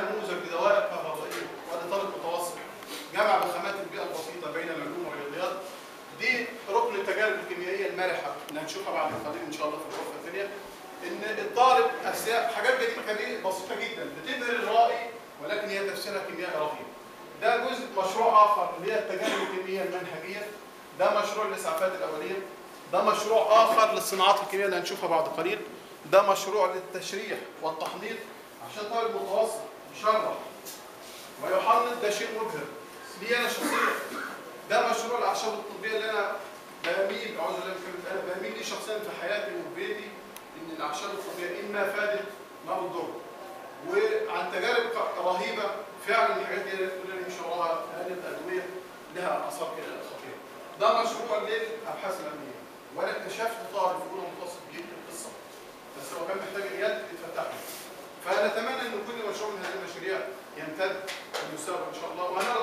نموذج لدوائر كهربائيه وادي طالب متوسط جمع بخامات البيئه البسيطه بين العلوم والرياضيات. دي ركن التجارب الكيميائيه المرحه اللي هنشوفها بعد قليل ان شاء الله في الغرفه الثانيه. ان الطالب حاجات بسيطه جدا بتبهر الرائي ولكن هي تفسيرها كيميائي رهيب. ده جزء مشروع اخر اللي هي التجارب الكيميائيه المنهجيه. ده مشروع الاسعافات الاوليه. ده مشروع اخر للصناعات الكيميائيه اللي هنشوفها بعد قليل. ده مشروع للتشريح والتحنيط عشان طالب متوسط يشرح ويحنط. ده شيء مبهر لي انا شخصيا. ده مشروع الاعشاب الطبيه اللي انا بميل اعوذ بالله من كلمه انا بميل ليه شخصيا في حياتي وفي بيتي، ان الاعشاب الطبيه اما فادت ما بتضر. وعن تجارب رهيبه فعلا الحاجات دي كلنا نمشي وراها. هذه الادويه لها اثار خطيره. ده مشروع للابحاث العلميه وانا اكتشفت طالب في اولى متوسط جدا القصه، بس هو كان محتاج اليد تتفتح له. فنتمنى ان كل مشروع من هذه المشاريع يمتد في المستقبل ان شاء الله، وهنرى